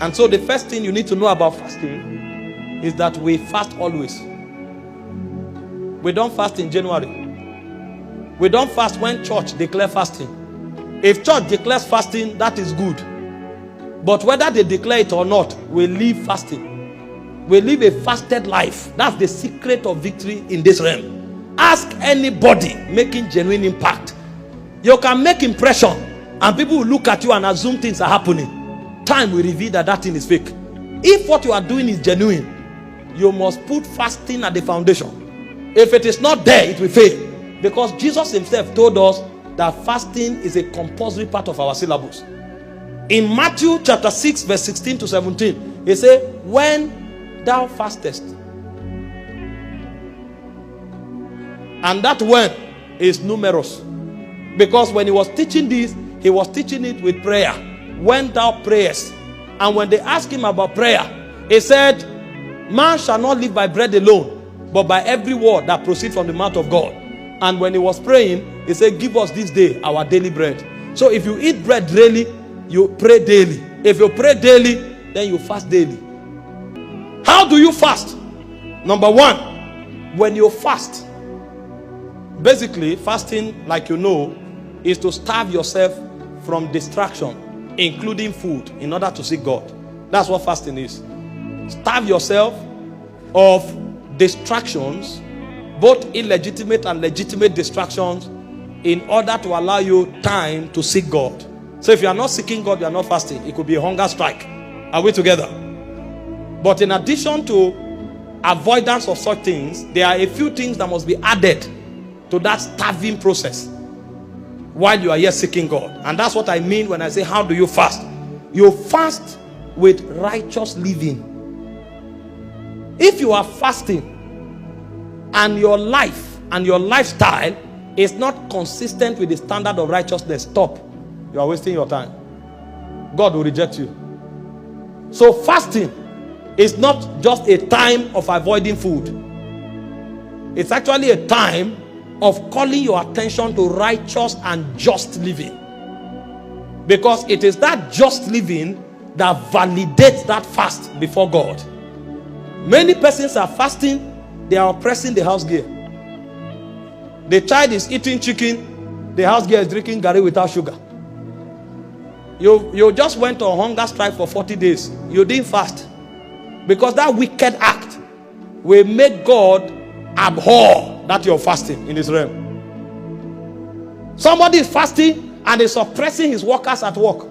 And so the first thing you need to know about fasting is that we fast always. We don't fast in January. We don't fast when church declare fasting. If church declares fasting, that is good. But whether they declare it or not, we live fasting. We live a fasted life. That's the secret of victory in this realm. Ask anybody making genuine impact. You can make impression and people will look at you and assume things are happening. Time will reveal that that thing is fake. If what you are doing is genuine, you must put fasting at the foundation. If it is not there, it will fail. Because Jesus himself told us that fasting is a compulsory part of our syllabus. In Matthew chapter 6 verse 16 to 17, he said, when thou fastest. And that when is numerous. Because when he was teaching this, he was teaching it with prayer. When thou prayest. And when they asked him about prayer, he said, man shall not live by bread alone, but by every word that proceeds from the mouth of God. And when he was praying, he said, give us this day our daily bread. So if you eat bread daily, you pray daily. If you pray daily, then you fast daily. How do you fast? Number one, when you fast, basically fasting, like you know, is to starve yourself from distraction, including food, in order to seek God. That's what fasting is. Starve yourself of distractions, both illegitimate and legitimate distractions, in order to allow you time to seek God. So if you are not seeking God, you are not fasting. It could be a hunger strike. Are we together? But in addition to avoidance of such things, there are a few things that must be added to that starving process while you are yet seeking God. And that's what I mean when I say, how do you fast? You fast with righteous living. If you are fasting and your life and your lifestyle is not consistent with the standard of righteousness, stop. You are wasting your time. God will reject you. So fasting is not just a time of avoiding food. It's actually a time of calling your attention to righteous and just living. Because it is that just living that validates that fast before God. Many persons are fasting, they are oppressing the house girl. The child is eating chicken, the house girl is drinking garri without sugar. You just went on hunger strike for 40 days. You didn't fast. Because that wicked act will make God abhor that you're fasting in this realm. Somebody is fasting and is suppressing his workers at work.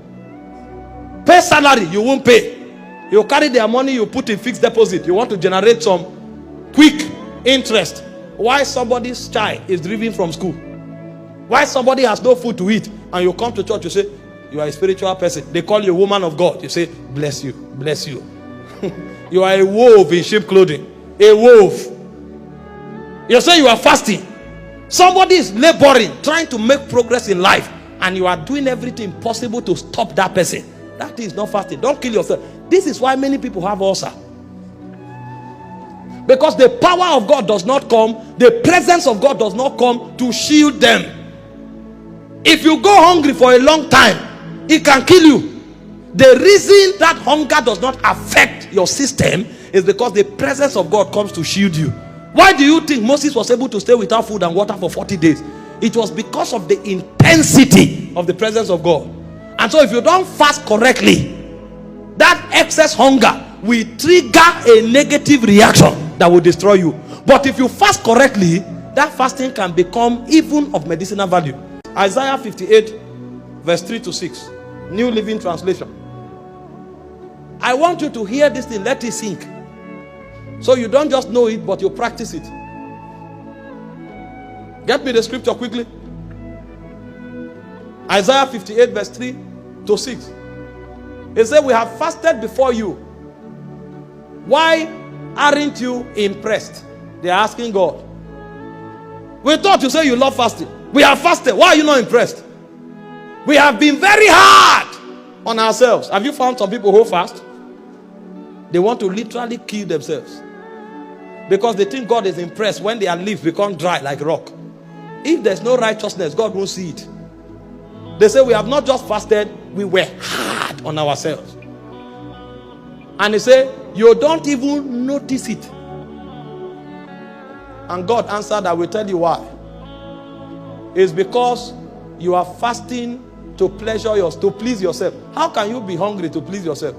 Pay salary, you won't pay. You carry their money, you put in fixed deposit. You want to generate some quick interest. Why somebody's child is driven from school? Why somebody has no food to eat? And you come to church, you say, you are a spiritual person. They call you a woman of God. You say, bless you, bless you. You are a wolf in sheep clothing. A wolf. You say you are fasting. Somebody is laboring, trying to make progress in life, and you are doing everything possible to stop that person. That is not fasting. Don't kill yourself. This is why many people have ulcer. Because the power of God does not come, the presence of God does not come to shield them. If you go hungry for a long time, it can kill you. The reason that hunger does not affect your system is because the presence of God comes to shield you. Why do you think Moses was able to stay without food and water for 40 days? It was because of the intensity of the presence of God. And so if you don't fast correctly, that excess hunger will trigger a negative reaction that will destroy you. But if you fast correctly, that fasting can become even of medicinal value. Isaiah 58 verse 3 to 6, New Living Translation. I want you to hear this thing, let it sink. So you don't just know it, but you practice it. Get me the scripture quickly. Isaiah 58 verse 3 to 6. It said, we have fasted before you. Why aren't you impressed? They are asking God. We thought you say you love fasting. We have fasted. Why are you not impressed? We have been very hard on ourselves. Have you found some people who fast? They want to literally kill themselves. Because they think God is impressed when their lips become dry like rock. If there's no righteousness, God won't see it. They say we have not just fasted, we were hard on ourselves. And he said, you don't even notice it. And God answered, I will tell you why. It's because you are fasting to please yourself. How can you be hungry to please yourself?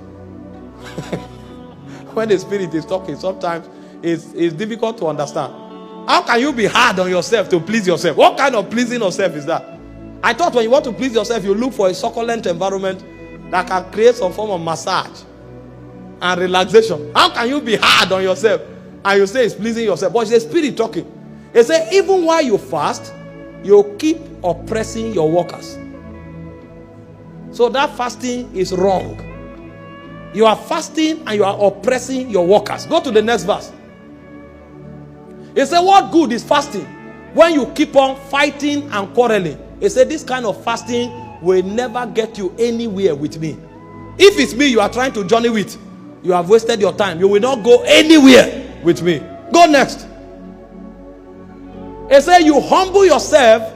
When the Spirit is talking, sometimes it's difficult to understand. How can you be hard on yourself to please yourself? What kind of pleasing yourself is that? I thought when you want to please yourself, you look for a succulent environment that can create some form of massage and relaxation. How can you be hard on yourself and you say it's pleasing yourself? But it's the Spirit talking. It says even while you fast, you keep oppressing your workers. So that fasting is wrong. You are fasting and you are oppressing your workers. Go to the next verse. It says, what good is fasting when you keep on fighting and quarreling? It said this kind of fasting will never get you anywhere with me. If it's me you are trying to journey with, you have wasted your time. You will not go anywhere with me. Go next. It says you humble yourself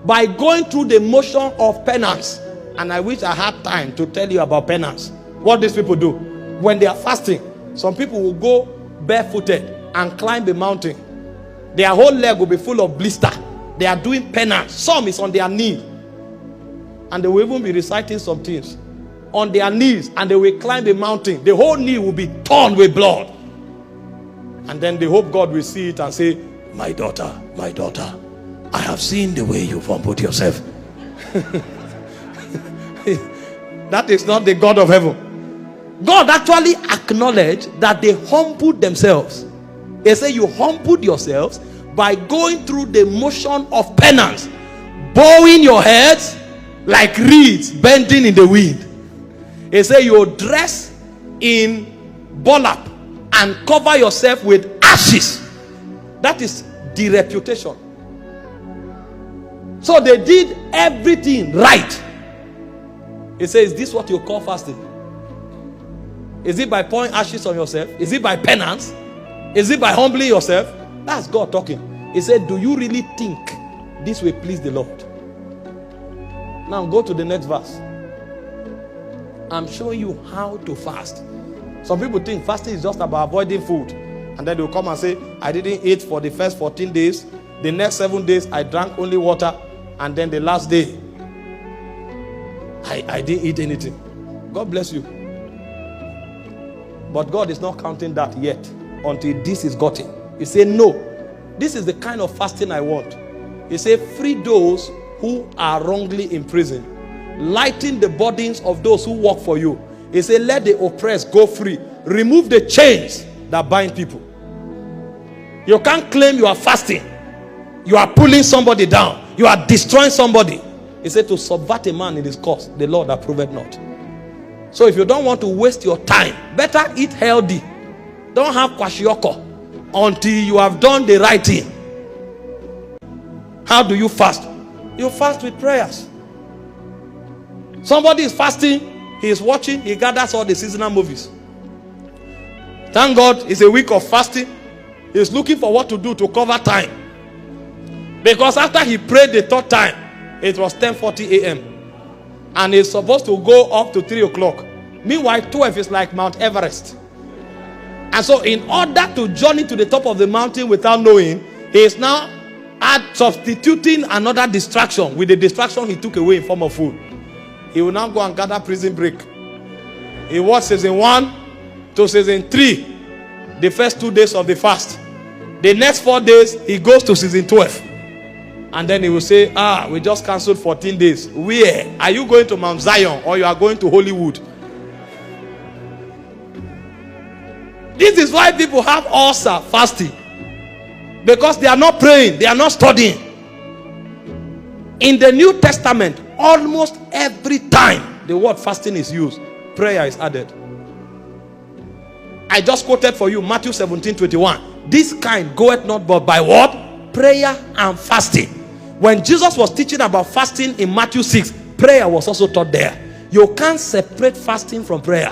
by going through the motion of penance. And I wish I had time to tell you about penance. What these people do when they are fasting. Some people will go barefooted and climb a mountain. Their whole leg will be full of blister. They are doing penance. Some is on their knee. And they will even be reciting some things on their knees, and they will climb a mountain. The whole knee will be torn with blood. And then they hope God will see it and say, my daughter, I have seen the way you've humbled yourself. That is not the God of heaven. God actually acknowledged that they humbled themselves. He said you humbled yourselves by going through the motion of penance, bowing your heads like reeds bending in the wind. He said you dress in burlap and cover yourself with ashes. That is the reputation. So they did everything right. He says, is this what you call fasting? Is it by pouring ashes on yourself? Is it by penance? Is it by humbling yourself? That's God talking. He said, do you really think this will please the Lord? Now go to the next verse. I'm showing you how to fast. Some people think fasting is just about avoiding food. And then they'll come and say, I didn't eat for the first 14 days. The next 7 days, I drank only water. And then the last day, I didn't eat anything. God bless you. But God is not counting that yet until this is gotten. He said, no, this is the kind of fasting I want. He said, free those who are wrongly in prison. Lighten the burdens of those who work for you. He said, let the oppressed go free. Remove the chains that bind people. You can't claim you are fasting. You are pulling somebody down. You are destroying somebody. He said to subvert a man in his cause, the Lord approveth not. So if you don't want to waste your time, better eat healthy. Don't have kwashiorkor until you have done the right thing. How do you fast? You fast with prayers. Somebody is fasting, he is watching, he gathers all the seasonal movies. Thank God it's a week of fasting. He's looking for what to do to cover time. Because after he prayed the third time, it was 10:40 a.m. And he's supposed to go up to 3 o'clock. Meanwhile, 12 is like Mount Everest. And so in order to journey to the top of the mountain without knowing, he is now substituting another distraction with the distraction he took away in form of food. He will now go and gather prison break. He watched season 1 to season 3, the first 2 days of the fast. The next 4 days, he goes to season 12. And then he will say, we just cancelled 14 days. Where? Are you going to Mount Zion or you are going to Hollywood? This is why people have ulcer fasting. Because they are not praying, they are not studying. In the New Testament, almost every time the word fasting is used, prayer is added. I just quoted for you Matthew 17:21. This kind goeth not but by what? Prayer and fasting. When Jesus was teaching about fasting in Matthew 6, prayer was also taught there. You can't separate fasting from prayer.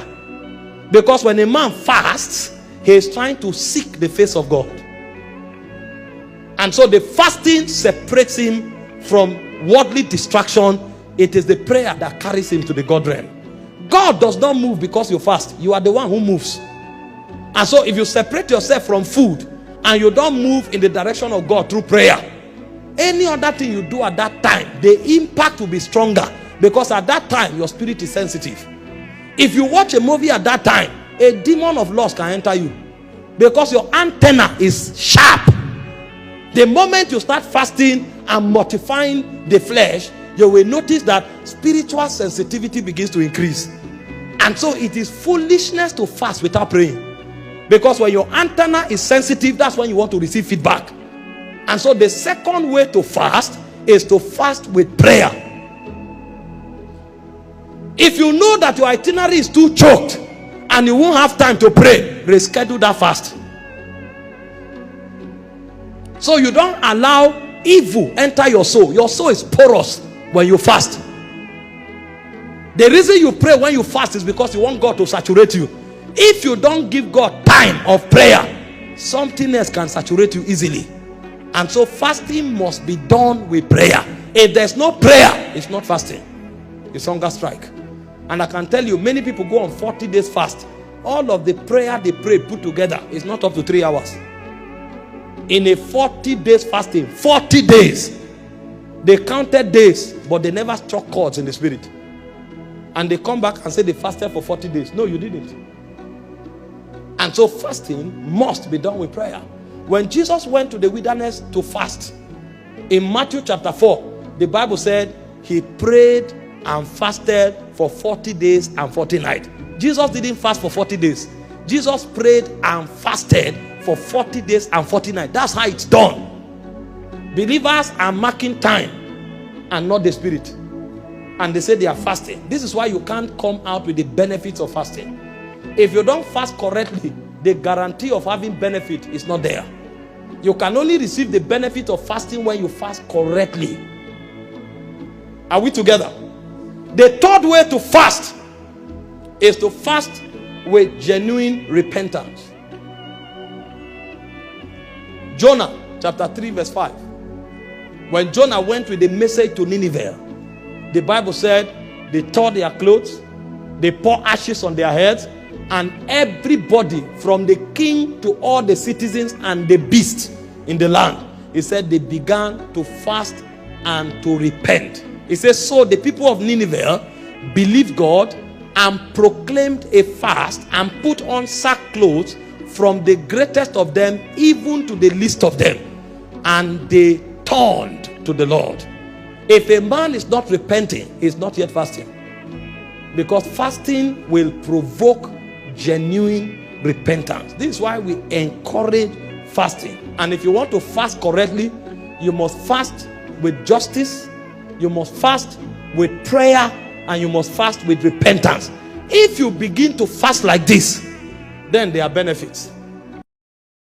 Because when a man fasts, he is trying to seek the face of God. And so the fasting separates him from worldly distraction. It is the prayer that carries him to the God realm. God does not move because you fast. You are the one who moves. And so if you separate yourself from food and you don't move in the direction of God through prayer, any other thing you do at that time, the impact will be stronger, because at that time your spirit is sensitive. If you watch a movie at that time, a demon of lust can enter you, because your antenna is sharp. The moment you start fasting and mortifying the flesh, you will notice that spiritual sensitivity begins to increase. And so it is foolishness to fast without praying, because when your antenna is sensitive, that's when you want to receive feedback. And so the second way to fast is to fast with prayer. If you know that your itinerary is too choked and you won't have time to pray, reschedule that fast. So you don't allow evil enter your soul. Your soul is porous when you fast. The reason you pray when you fast is because you want God to saturate you. If you don't give God time of prayer, something else can saturate you easily. And so fasting must be done with prayer. If there's no prayer, it's not fasting. It's hunger strike. And I can tell you, many people go on 40 days fast. All of the prayer they pray put together is not up to 3 hours. In a 40 days fasting, 40 days, they counted days, but they never struck chords in the spirit. And they come back and say they fasted for 40 days. No, you didn't. And so fasting must be done with prayer. When Jesus went to the wilderness to fast, in Matthew chapter 4, the Bible said he prayed and fasted for 40 days and 40 nights. Jesus didn't fast for 40 days. Jesus prayed and fasted for 40 days and 40 nights. That's how it's done. Believers are marking time and not the spirit. And they say they are fasting. This is why you can't come out with the benefits of fasting. If you don't fast correctly, the guarantee of having benefit is not there. You can only receive the benefit of fasting when you fast correctly. Are we together? The third way to fast is to fast with genuine repentance. Jonah chapter 3 verse 5. When Jonah went with the message to Nineveh, the Bible said they tore their clothes, they poured ashes on their heads, and everybody from the king to all the citizens and the beasts in the land, he said they began to fast and to repent. He says, so the people of Nineveh believed God and proclaimed a fast and put on sackcloth, from the greatest of them even to the least of them, and they turned to the Lord. If a man is not repenting, he is not yet fasting, because fasting will provoke genuine repentance. This is why we encourage fasting. And if you want to fast correctly, you must fast with justice, you must fast with prayer, and you must fast with repentance. If you begin to fast like this, then there are benefits.